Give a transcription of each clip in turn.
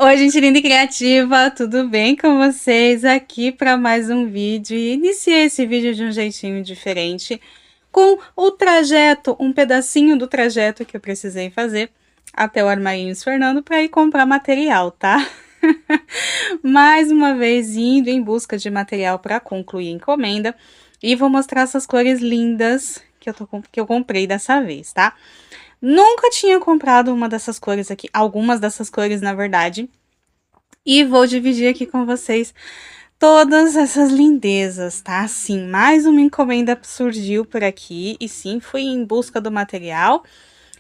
Oi, gente linda e criativa, tudo bem com vocês? Aqui para mais um vídeo e iniciei esse vídeo de um jeitinho diferente, com o trajeto, um pedacinho do trajeto que eu precisei fazer até o Armarinhos Fernando para ir comprar material, tá? Mais uma vez indo em busca de material para concluir a encomenda e vou mostrar essas cores lindas que eu comprei dessa vez, tá? Nunca tinha comprado uma dessas cores aqui, algumas dessas cores na verdade, e vou dividir aqui com vocês todas essas lindezas, tá? Sim, mais uma encomenda surgiu por aqui e sim, fui em busca do material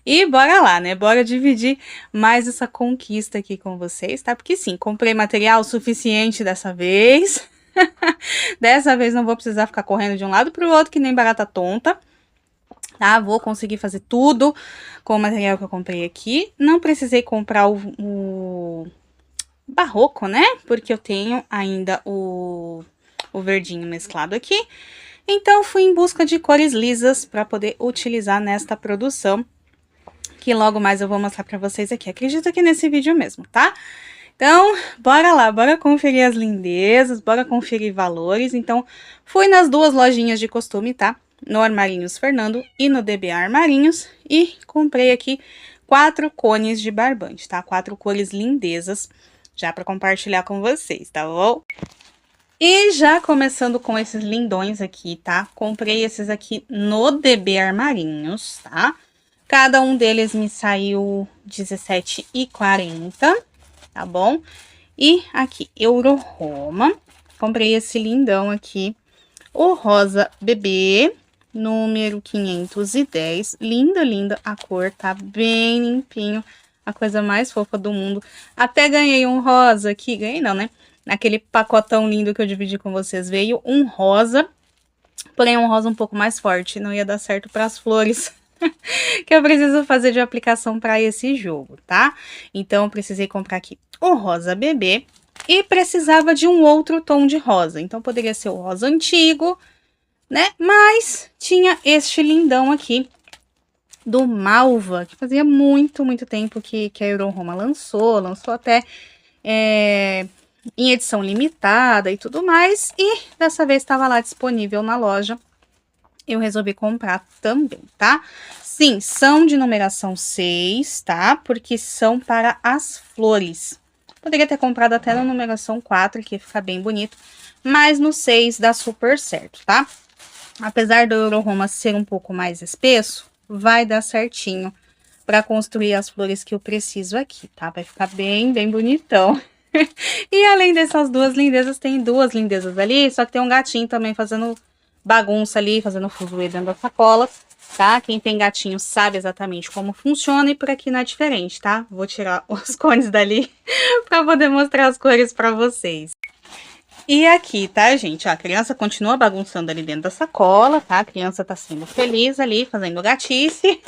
e bora lá, né? Bora dividir mais essa conquista aqui com vocês, tá? Porque sim, comprei material suficiente dessa vez. Dessa vez não vou precisar ficar correndo de um lado para o outro que nem barata tonta. Tá, vou conseguir fazer tudo com o material que eu comprei aqui. Não precisei comprar o barroco, né? Porque eu tenho ainda o verdinho mesclado aqui. Então, fui em busca de cores lisas para poder utilizar nesta produção, que logo mais eu vou mostrar para vocês aqui. Acredito que nesse vídeo mesmo, tá? Então, bora lá, bora conferir as lindezas, bora conferir valores. Então, fui nas duas lojinhas de costume, tá? No Armarinhos Fernando e no DBA Armarinhos. E comprei aqui 4 cones de barbante, tá? 4 cores lindezas, já para compartilhar com vocês, tá bom? E já começando com esses lindões aqui, tá? Comprei esses aqui no DB Armarinhos, tá? Cada um deles me saiu R$17,40, tá bom? E aqui, Euro Roma, comprei esse lindão aqui, o rosa bebê, número 510, linda, linda a cor, tá bem limpinho, a coisa mais fofa do mundo. Até ganhei um rosa aqui, ganhei não, né? Naquele pacotão lindo que eu dividi com vocês, veio um rosa, porém um rosa um pouco mais forte, não ia dar certo para as flores que eu preciso fazer de aplicação para esse jogo, tá? Então, eu precisei comprar aqui o rosa bebê e precisava de um outro tom de rosa. Então, poderia ser o rosa antigo, né? Mas tinha este lindão aqui do Malva, que fazia muito, muito tempo que a Euro Roma lançou até em edição limitada e tudo mais. E dessa vez estava lá disponível na loja. Eu resolvi comprar também, tá? Sim, são de numeração 6, tá? Porque são para as flores. Poderia ter comprado até na numeração 4, que fica bem bonito. Mas no 6 dá super certo, tá? Apesar do Euro Roma ser um pouco mais espesso, vai dar certinho para construir as flores que eu preciso aqui, tá? Vai ficar bem, bem bonitão. E além dessas duas lindezas, tem duas lindezas ali, só que tem um gatinho também fazendo bagunça ali, fazendo fuzuê dentro da sacola, tá? Quem tem gatinho sabe exatamente como funciona e por aqui não é diferente, tá? Vou tirar os cones dali para poder mostrar as cores para vocês. E aqui, tá, gente? Ó, a criança continua bagunçando ali dentro da sacola, tá? A criança tá sendo feliz ali, fazendo gatice.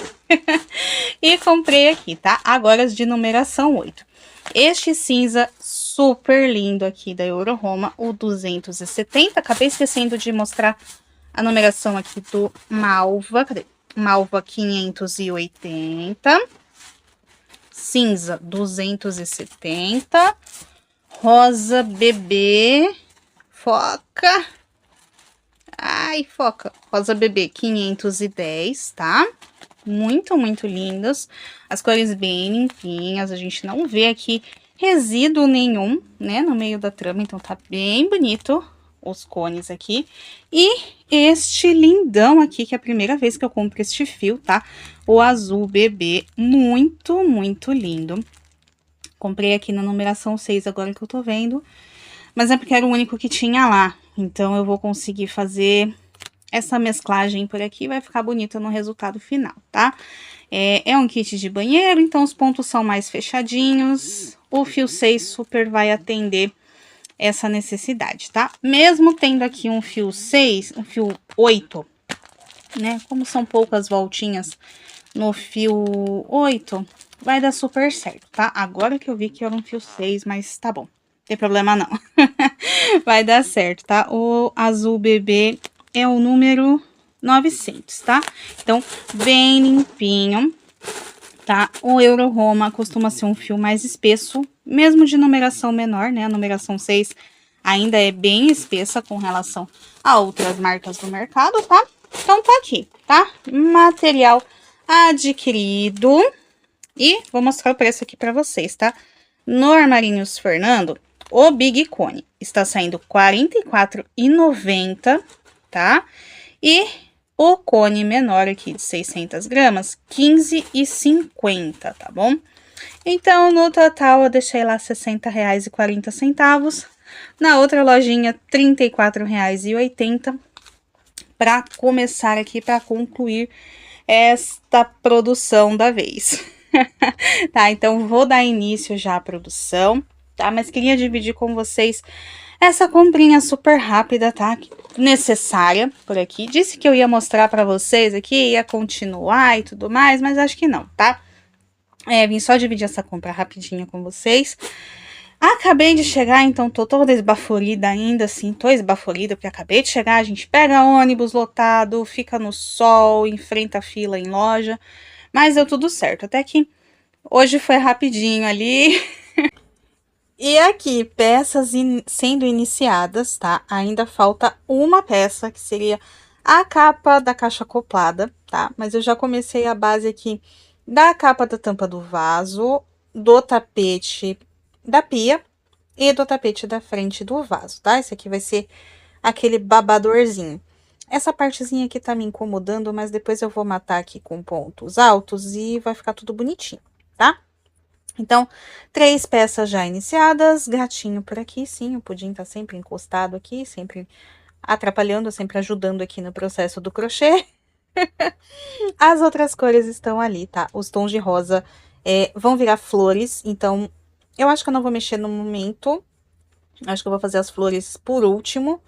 E comprei aqui, tá? Agora as de numeração 8. Este cinza super lindo aqui da Euro Roma, o 270. Acabei esquecendo de mostrar a numeração aqui do Malva. Cadê? Malva 580. Cinza 270. Rosa bebê. Foca. Ai, foca. Rosa bebê 510, tá? Muito, muito lindas. As cores bem limpinhas. A gente não vê aqui resíduo nenhum, né? No meio da trama. Então, tá bem bonito os cones aqui. E este lindão aqui, que é a primeira vez que eu compro este fio, tá? O azul bebê. Muito, muito lindo. Comprei aqui na numeração 6 agora que eu tô vendo. Mas é porque era o único que tinha lá. Então, eu vou conseguir fazer essa mesclagem por aqui. Vai ficar bonita no resultado final, tá? É um kit de banheiro, então os pontos são mais fechadinhos. O fio 6 super vai atender essa necessidade, tá? Mesmo tendo aqui um fio 6, um fio 8, né? Como são poucas voltinhas no fio 8, vai dar super certo, tá? Agora que eu vi que era um fio 6, mas tá bom. Não tem problema não. Vai dar certo, tá? O azul bebê é o número 900, tá? Então, bem limpinho, tá? O Euro Roma costuma ser um fio mais espesso, mesmo de numeração menor, né? A numeração 6 ainda é bem espessa com relação a outras marcas do mercado, tá? Então tá aqui, tá? Material adquirido. E vou mostrar o preço aqui pra vocês, tá? No Armarinhos Fernando, o Big Cone está saindo R$ 44,90, tá? E o cone menor aqui de 600 gramas, R$ 15,50, tá bom? Então, no total, eu deixei lá R$ 60,40. Na outra lojinha, R$ 34,80 para começar aqui, para concluir esta produção da vez. Tá, então vou dar início já à produção, tá? Mas queria dividir com vocês essa comprinha super rápida, tá? Necessária por aqui. Disse que eu ia mostrar pra vocês aqui, ia continuar e tudo mais, mas acho que não, tá? Vim só dividir essa compra rapidinho com vocês. Acabei de chegar, então tô toda esbaforida ainda, assim, tô esbaforida porque acabei de chegar, a gente pega ônibus lotado, fica no sol, enfrenta a fila em loja, mas deu tudo certo, até que hoje foi rapidinho ali. E aqui, peças sendo iniciadas, tá? Ainda falta uma peça, que seria a capa da caixa acoplada, tá? Mas eu já comecei a base aqui da capa da tampa do vaso, do tapete da pia e do tapete da frente do vaso, tá? Esse aqui vai ser aquele babadorzinho. Essa partezinha aqui tá me incomodando, mas depois eu vou matar aqui com pontos altos e vai ficar tudo bonitinho, tá? Então, 3 peças já iniciadas, gatinho por aqui, sim, o pudim tá sempre encostado aqui, sempre atrapalhando, sempre ajudando aqui no processo do crochê. As outras cores estão ali, tá? Os tons de rosa vão virar flores, então eu acho que eu não vou mexer no momento, acho que eu vou fazer as flores por último,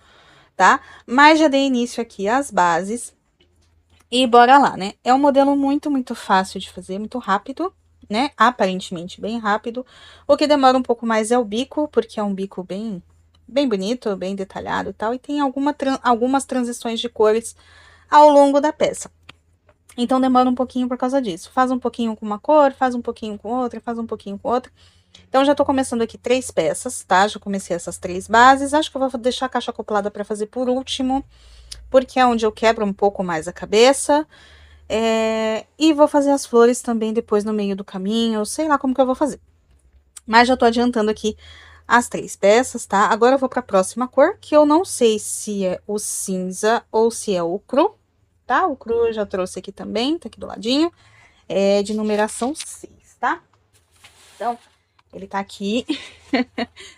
tá? Mas já dei início aqui às bases e bora lá, né? É um modelo muito, muito fácil de fazer, muito rápido, né? Aparentemente bem rápido. O que demora um pouco mais é o bico, porque é um bico bem bonito, bem detalhado e tal, e tem algumas transições de cores ao longo da peça. Então demora um pouquinho por causa disso. Faz um pouquinho com uma cor, faz um pouquinho com outra, faz um pouquinho com outra. Então já tô começando aqui 3 peças, tá? Já comecei essas 3 bases. Acho que eu vou deixar a caixa acoplada para fazer por último, porque é onde eu quebro um pouco mais a cabeça. E vou fazer as flores também depois no meio do caminho, eu sei lá como que eu vou fazer. Mas já tô adiantando aqui as 3 peças, tá? Agora eu vou pra próxima cor, que eu não sei se é o cinza ou se é o cru, tá? O cru eu já trouxe aqui também, tá aqui do ladinho. É de numeração 6, tá? Então, ele tá aqui,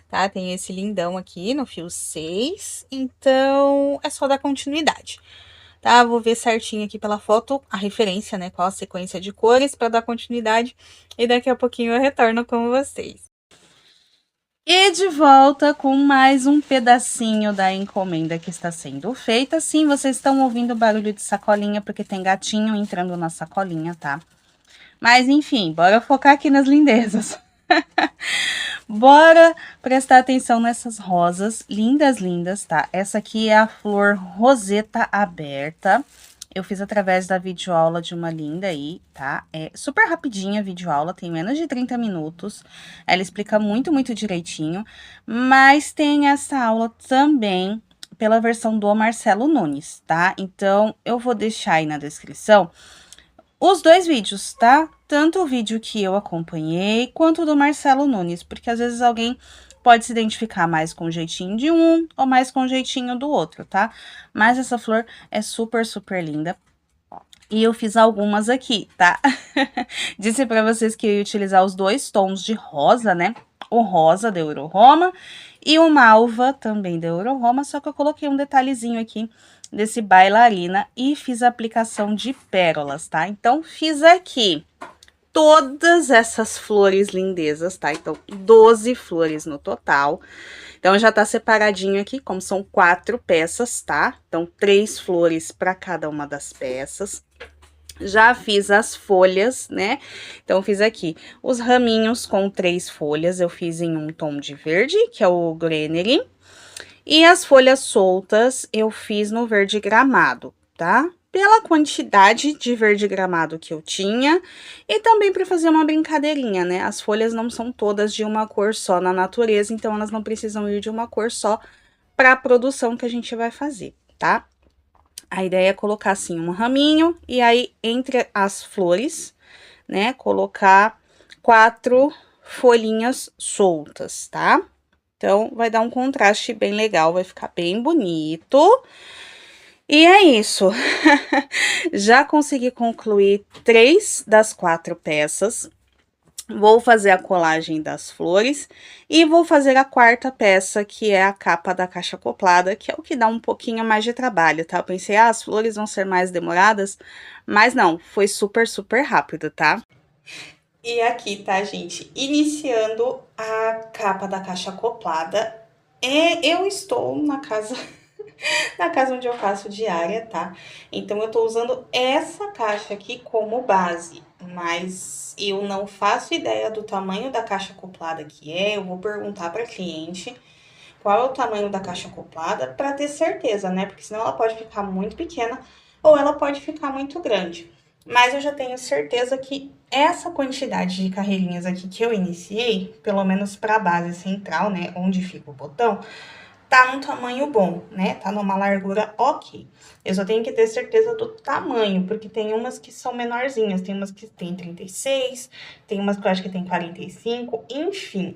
tá? Tem esse lindão aqui no fio 6, então é só dar continuidade. Tá, vou ver certinho aqui pela foto a referência, né, qual a sequência de cores para dar continuidade e daqui a pouquinho eu retorno com vocês. E de volta com mais um pedacinho da encomenda que está sendo feita. Sim, vocês estão ouvindo o barulho de sacolinha porque tem gatinho entrando na sacolinha, tá? Mas enfim, bora focar aqui nas lindezas. Bora prestar atenção nessas rosas, lindas, lindas, tá? Essa aqui é a flor roseta aberta. Eu fiz através da videoaula de uma linda aí, tá? É super rapidinha a videoaula, tem menos de 30 minutos. Ela explica muito, muito direitinho. Mas tem essa aula também pela versão do Marcelo Nunes, tá? Então, eu vou deixar aí na descrição os 2 vídeos, tá? Tanto o vídeo que eu acompanhei, quanto o do Marcelo Nunes, porque às vezes alguém pode se identificar mais com o jeitinho de um, ou mais com o jeitinho do outro, tá? Mas essa flor é super, super linda. E eu fiz algumas aqui, tá? Disse pra vocês que eu ia utilizar os 2 tons de rosa, né? O rosa da Euro Roma e o malva também da Euro Roma, só que eu coloquei um detalhezinho aqui desse bailarina e fiz a aplicação de pérolas, tá? Então, fiz aqui todas essas flores lindezas, tá? Então, 12 flores no total. Então, já tá separadinho aqui, como são 4 peças, tá? Então, 3 flores para cada uma das peças. Já fiz as folhas, né? Então, fiz aqui os raminhos com 3 folhas. Eu fiz em um tom de verde, que é o Greenery. E as folhas soltas eu fiz no verde gramado, tá? pela quantidade de verde gramado que eu tinha e também para fazer uma brincadeirinha, né? As folhas não são todas de uma cor só na natureza, então elas não precisam ir de uma cor só para a produção que a gente vai fazer, tá? A ideia é colocar assim um raminho e aí entre as flores, né, colocar 4 folhinhas soltas, tá? Então, vai dar um contraste bem legal, vai ficar bem bonito. E é isso. Já consegui concluir 3 das 4 peças. Vou fazer a colagem das flores e vou fazer a quarta peça, que é a capa da caixa acoplada, que é o que dá um pouquinho mais de trabalho, tá? Eu pensei, as flores vão ser mais demoradas, mas não, foi super, super rápido, tá? E aqui, tá, gente? Iniciando a capa da caixa acoplada. Eu estou na casa na casa onde eu faço diária, tá? Então, eu tô usando essa caixa aqui como base, mas eu não faço ideia do tamanho da caixa acoplada que é. Eu vou perguntar para cliente qual é o tamanho da caixa acoplada para ter certeza, né? Porque senão ela pode ficar muito pequena ou ela pode ficar muito grande. Mas eu já tenho certeza que essa quantidade de carreirinhas aqui que eu iniciei, pelo menos para a base central, né, onde fica o botão, tá num tamanho bom, né? Tá numa largura ok. Eu só tenho que ter certeza do tamanho, porque tem umas que são menorzinhas, tem umas que tem 36, tem umas que eu acho que tem 45, enfim.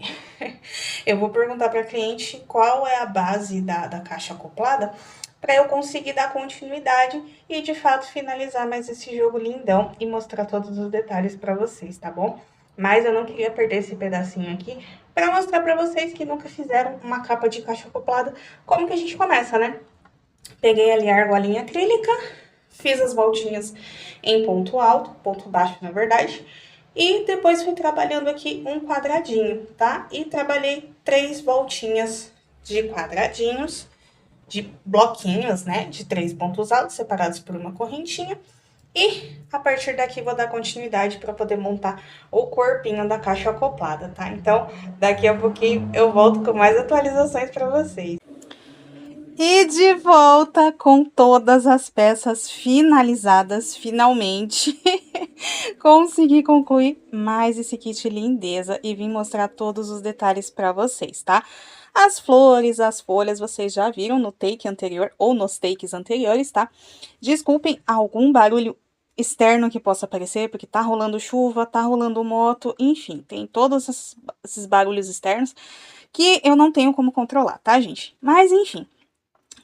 Eu vou perguntar para cliente qual é a base da caixa acoplada, para eu conseguir dar continuidade e de fato finalizar mais esse jogo lindão e mostrar todos os detalhes para vocês, tá bom? Mas eu não queria perder esse pedacinho aqui para mostrar para vocês que nunca fizeram uma capa de caixa acoplada, como que a gente começa, né? Peguei ali a argolinha acrílica, fiz as voltinhas em ponto alto, ponto baixo na verdade, e depois fui trabalhando aqui um quadradinho, tá? E trabalhei 3 voltinhas de quadradinhos, de bloquinhos, né? De 3 pontos altos separados por uma correntinha. E a partir daqui vou dar continuidade para poder montar o corpinho da caixa acoplada, tá? Então, daqui a pouquinho eu volto com mais atualizações para vocês. E de volta com todas as peças finalizadas, finalmente. Consegui concluir mais esse kit lindeza e vim mostrar todos os detalhes para vocês, tá? As flores, as folhas, vocês já viram no take anterior ou nos takes anteriores, tá? Desculpem algum barulho externo que possa aparecer, porque tá rolando chuva, tá rolando moto, enfim, tem todos esses barulhos externos que eu não tenho como controlar, tá, gente? Mas, enfim,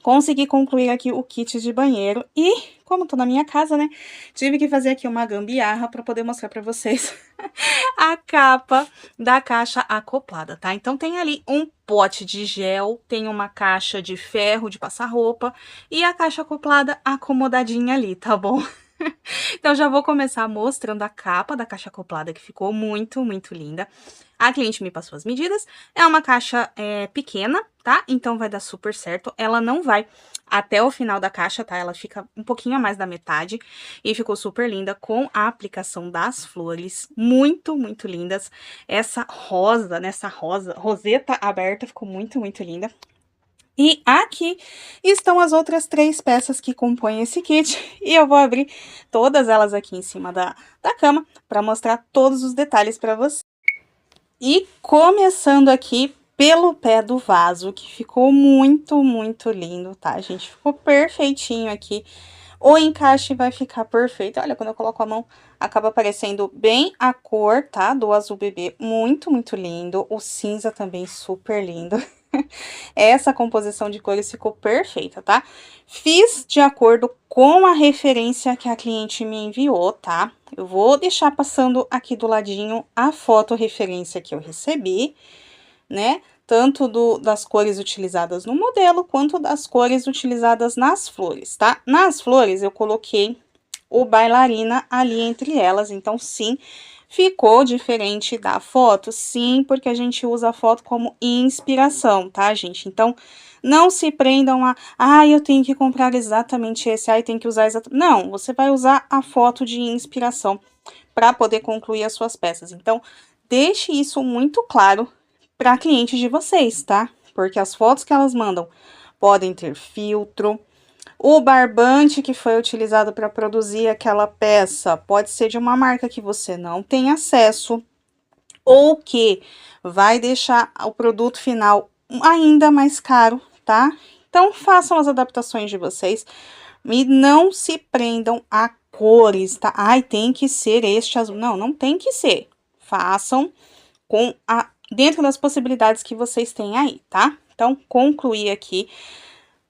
consegui concluir aqui o kit de banheiro e, como tô na minha casa, né, tive que fazer aqui uma gambiarra para poder mostrar para vocês a capa da caixa acoplada, tá? Então, tem ali um pote de gel, tem uma caixa de ferro de passar roupa e a caixa acoplada acomodadinha ali, tá bom? Então, já vou começar mostrando a capa da caixa acoplada, que ficou muito, muito linda. A cliente me passou as medidas, é uma caixa pequena, tá? Então, vai dar super certo. Ela não vai até o final da caixa, tá? Ela fica um pouquinho a mais da metade e ficou super linda com a aplicação das flores, muito, muito lindas. Essa rosa, nessa roseta aberta, ficou muito, muito linda. E aqui estão as outras 3 peças que compõem esse kit, e eu vou abrir todas elas aqui em cima da cama para mostrar todos os detalhes para você. E começando aqui pelo pé do vaso, que ficou muito, muito lindo, tá, gente? Ficou perfeitinho aqui. O encaixe vai ficar perfeito. Olha, quando eu coloco a mão, acaba aparecendo bem a cor, tá? Do azul bebê, muito, muito lindo. O cinza também super lindo. Essa composição de cores ficou perfeita, tá? Fiz de acordo com a referência que a cliente me enviou, tá? Eu vou deixar passando aqui do ladinho a foto referência que eu recebi, né? Tanto das cores utilizadas no modelo, quanto das cores utilizadas nas flores, tá? Nas flores, eu coloquei o bailarina ali entre elas, então, sim, ficou diferente da foto? Sim, porque a gente usa a foto como inspiração, tá, gente? Então, não se prendam a, eu tenho que comprar exatamente esse, tem que usar exatamente... Não, você vai usar a foto de inspiração para poder concluir as suas peças. Então, deixe isso muito claro para clientes de vocês, tá? Porque as fotos que elas mandam podem ter filtro, O barbante que foi utilizado para produzir aquela peça pode ser de uma marca que você não tem acesso ou que vai deixar o produto final ainda mais caro, tá? Então façam as adaptações de vocês e não se prendam a cores, tá? Ai, tem que ser este azul. Não, não tem que ser. Façam dentro das possibilidades que vocês têm aí, tá? Então, concluí aqui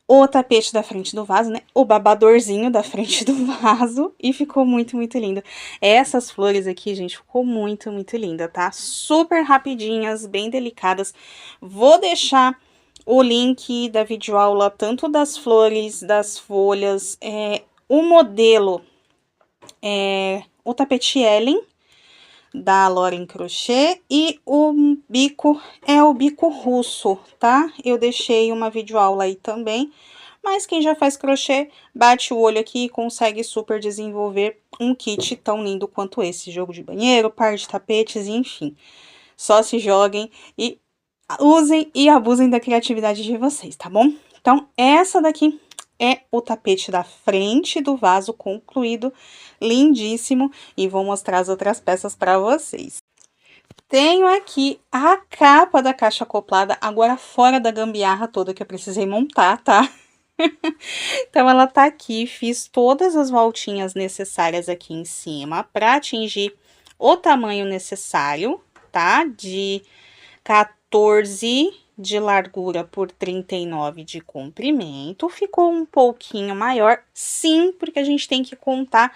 o tapete da frente do vaso, né? O babadorzinho da frente do vaso. E ficou muito, muito lindo. Essas flores aqui, gente, ficou muito, muito linda, tá? Super rapidinhas, bem delicadas. Vou deixar o link da videoaula, tanto das flores, das folhas, o modelo, o tapete Ellen, da Lauren Crochet, e o bico é o bico russo, tá? Eu deixei uma videoaula aí também, mas quem já faz crochê, bate o olho aqui e consegue super desenvolver um kit tão lindo quanto esse. Jogo de banheiro, par de tapetes, enfim. Só se joguem e usem e abusem da criatividade de vocês, tá bom? Então, essa daqui é o tapete da frente do vaso concluído, lindíssimo, e vou mostrar as outras peças para vocês. Tenho aqui a capa da caixa acoplada, agora fora da gambiarra toda que eu precisei montar, tá? Então, ela tá aqui, fiz todas as voltinhas necessárias aqui em cima para atingir o tamanho necessário, tá? De 14 de largura por 39 de comprimento. Ficou um pouquinho maior, sim, porque a gente tem que contar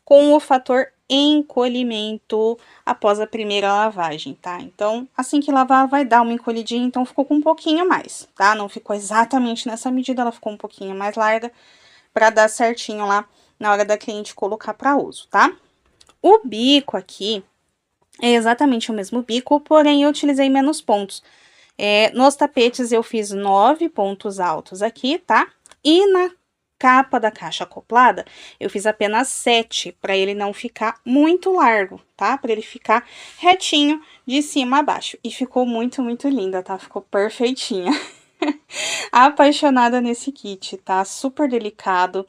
com o fator encolhimento após a primeira lavagem, tá? Então, assim que lavar, vai dar uma encolhidinha, então ficou com um pouquinho mais, tá? Não ficou exatamente nessa medida, ela ficou um pouquinho mais larga, para dar certinho lá na hora da cliente colocar para uso, tá? O bico aqui é exatamente o mesmo bico, porém eu utilizei menos pontos. Nos tapetes eu fiz 9 pontos altos aqui, tá? E na capa da caixa acoplada, eu fiz apenas 7, para ele não ficar muito largo, tá? Para ele ficar retinho de cima a baixo. E ficou muito, muito linda, tá? Ficou perfeitinha. Apaixonada nesse kit, tá? Super delicado.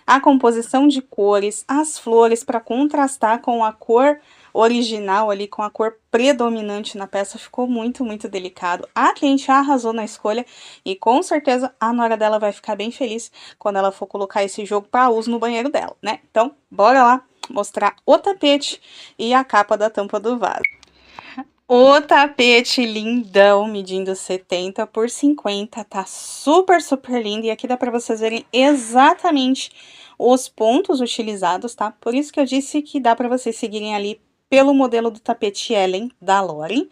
A composição de cores, as flores para contrastar com a cor original ali, com a cor predominante na peça, ficou muito, muito delicado. A cliente arrasou na escolha e com certeza a nora dela vai ficar bem feliz quando ela for colocar esse jogo para uso no banheiro dela, né? Então, bora lá mostrar o tapete e a capa da tampa do vaso. O tapete lindão, medindo 70 por 50, tá super, super lindo. E aqui dá pra vocês verem exatamente os pontos utilizados, tá? Por isso que eu disse que dá pra vocês seguirem ali pelo modelo do tapete Ellen, da Lauren.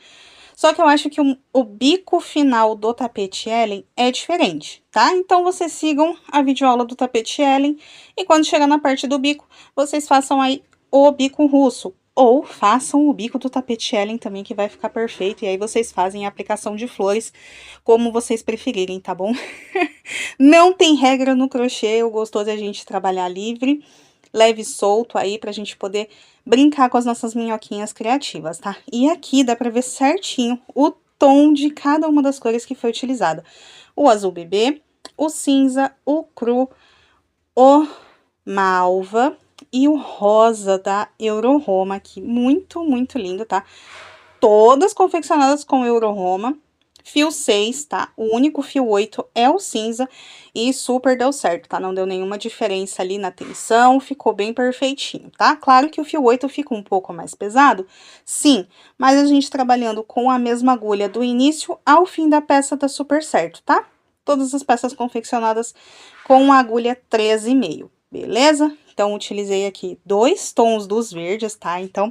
Só que eu acho que o bico final do tapete Ellen é diferente, tá? Então, vocês sigam a videoaula do tapete Ellen e quando chegar na parte do bico, vocês façam aí o bico russo. Ou façam o bico do tapete Ellen também, que vai ficar perfeito. E aí vocês fazem a aplicação de flores como vocês preferirem, tá bom? Não tem regra no crochê, o gostoso é a gente trabalhar livre, leve e solto aí, pra gente poder brincar com as nossas minhoquinhas criativas, tá? E aqui dá pra ver certinho o tom de cada uma das cores que foi utilizada. O azul bebê, o cinza, o cru, o malva e o rosa da Euro Roma aqui, muito, muito lindo, tá? Todas confeccionadas com Euro Roma, fio 6, tá? O único fio 8 é o cinza e super deu certo, tá? Não deu nenhuma diferença ali na tensão, ficou bem perfeitinho, tá? Claro que o fio 8 fica um pouco mais pesado, sim, mas a gente trabalhando com a mesma agulha do início ao fim da peça dá super certo, tá? Todas as peças confeccionadas com a agulha 13,5. Beleza? Então, utilizei aqui 2 tons dos verdes, tá? Então,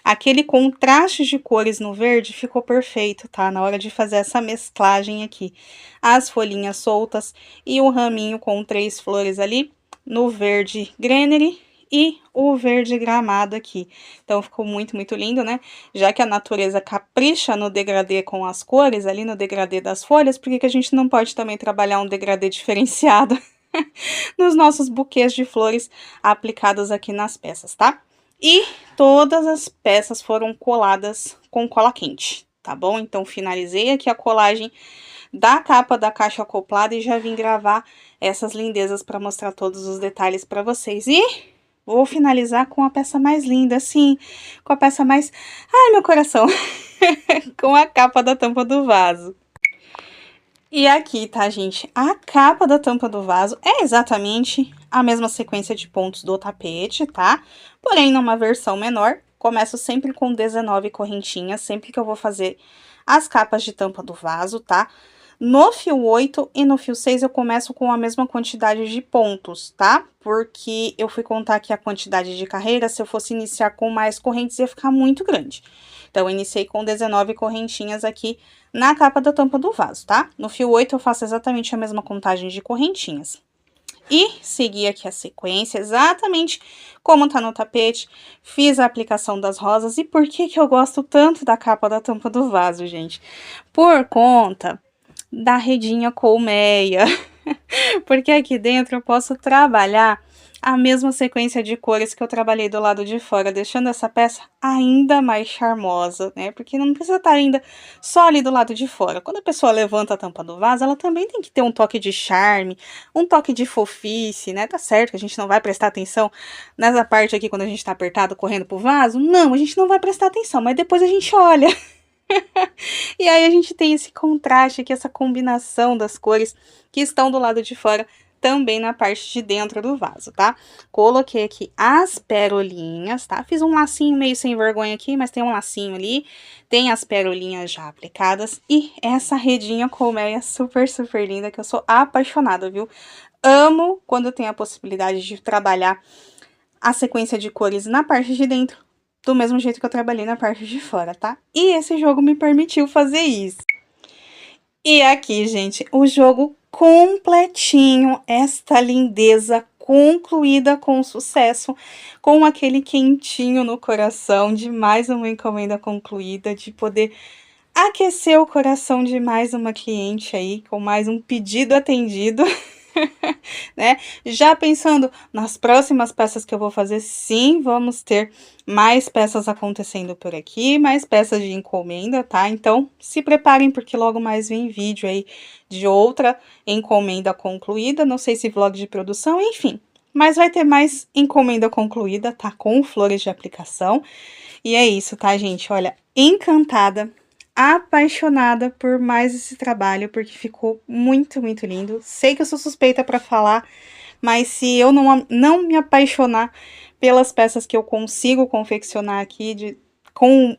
aquele contraste de cores no verde ficou perfeito, tá? Na hora de fazer essa mesclagem aqui. As folhinhas soltas e o raminho com 3 flores ali no verde Greenery e o verde gramado aqui. Então, ficou muito, muito lindo, né? Já que a natureza capricha no degradê com as cores, ali no degradê das folhas, por que a gente não pode também trabalhar um degradê diferenciado nos nossos buquês de flores aplicados aqui nas peças, tá? E todas as peças foram coladas com cola quente, tá bom? Então, finalizei aqui a colagem da capa da caixa acoplada e já vim gravar essas lindezas para mostrar todos os detalhes para vocês. E vou finalizar com a peça mais linda, assim, com a peça mais... Ai, meu coração! Com a capa da tampa do vaso. E aqui, tá, gente? A capa da tampa do vaso é exatamente a mesma sequência de pontos do tapete, tá? Porém, numa versão menor. Começo sempre com 19 correntinhas, sempre que eu vou fazer as capas de tampa do vaso, tá? No fio 8 e no fio 6 eu começo com a mesma quantidade de pontos, tá? Porque eu fui contar aqui a quantidade de carreiras, se eu fosse iniciar com mais correntes ia ficar muito grande. Então, eu iniciei com 19 correntinhas aqui na capa da tampa do vaso, tá? No fio 8 eu faço exatamente a mesma contagem de correntinhas. E segui aqui a sequência, exatamente como tá no tapete, fiz a aplicação das rosas. E por que que eu gosto tanto da capa da tampa do vaso, gente? Por conta da redinha colmeia, porque aqui dentro eu posso trabalhar a mesma sequência de cores que eu trabalhei do lado de fora, deixando essa peça ainda mais charmosa, né? Porque não precisa estar ainda só ali do lado de fora. Quando a pessoa levanta a tampa do vaso, ela também tem que ter um toque de charme, um toque de fofice, né? Tá certo que a gente não vai prestar atenção nessa parte aqui quando a gente tá apertado correndo pro vaso. Não, a gente não vai prestar atenção, mas depois a gente olha. E aí a gente tem esse contraste aqui, essa combinação das cores que estão do lado de fora, também na parte de dentro do vaso, tá? Coloquei aqui as perolinhas, tá? Fiz um lacinho meio sem vergonha aqui, mas tem um lacinho ali, tem as perolinhas já aplicadas e essa redinha colmeia super, super linda, que eu sou apaixonada, viu? Amo quando tem a possibilidade de trabalhar a sequência de cores na parte de dentro, do mesmo jeito que eu trabalhei na parte de fora, tá? E esse jogo me permitiu fazer isso. E aqui, gente, o jogo completinho, esta lindeza concluída com sucesso, com aquele quentinho no coração de mais uma encomenda concluída, de poder aquecer o coração de mais uma cliente aí, com mais um pedido atendido. Né? Já pensando nas próximas peças que eu vou fazer, sim, vamos ter mais peças acontecendo por aqui, mais peças de encomenda, tá? Então, se preparem, porque logo mais vem vídeo aí de outra encomenda concluída, não sei se vlog de produção, enfim. Mas vai ter mais encomenda concluída, tá? Com flores de aplicação. E é isso, tá, gente? Olha, encantada, apaixonada por mais esse trabalho, porque ficou muito, muito lindo. Sei que eu sou suspeita para falar, mas se eu não me apaixonar pelas peças que eu consigo confeccionar aqui, com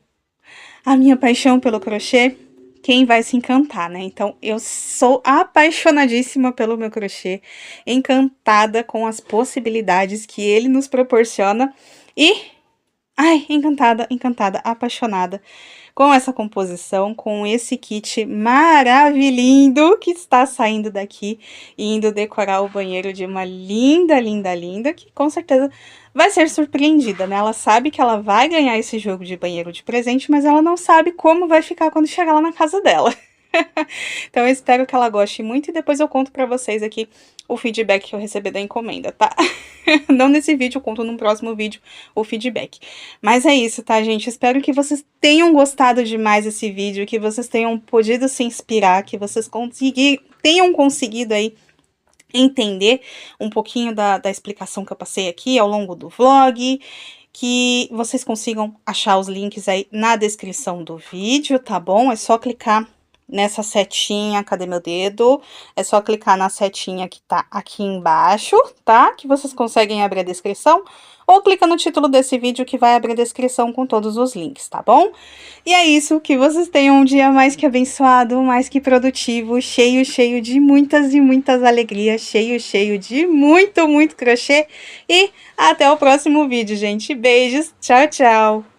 a minha paixão pelo crochê, quem vai se encantar, né? Então, eu sou apaixonadíssima pelo meu crochê, encantada com as possibilidades que ele nos proporciona e... ai, encantada, encantada, apaixonada com essa composição, com esse kit maravilhoso que está saindo daqui e indo decorar o banheiro de uma linda, linda, linda, que com certeza vai ser surpreendida, né? Ela sabe que ela vai ganhar esse jogo de banheiro de presente, mas ela não sabe como vai ficar quando chegar lá na casa dela. Então, eu espero que ela goste muito e depois eu conto pra vocês aqui o feedback que eu recebi da encomenda, tá? Não nesse vídeo, eu conto num próximo vídeo o feedback. Mas é isso, tá, gente? Espero que vocês tenham gostado demais desse vídeo, que vocês tenham podido se inspirar, que vocês tenham conseguido aí entender um pouquinho da explicação que eu passei aqui ao longo do vlog, que vocês consigam achar os links aí na descrição do vídeo, tá bom? É só clicar nessa setinha, cadê meu dedo? É só clicar na setinha que tá aqui embaixo, tá? Que vocês conseguem abrir a descrição. Ou clica no título desse vídeo que vai abrir a descrição com todos os links, tá bom? E é isso, que vocês tenham um dia mais que abençoado, mais que produtivo, cheio, cheio de muitas e muitas alegrias, cheio, cheio de muito, muito crochê. E até o próximo vídeo, gente. Beijos, tchau, tchau!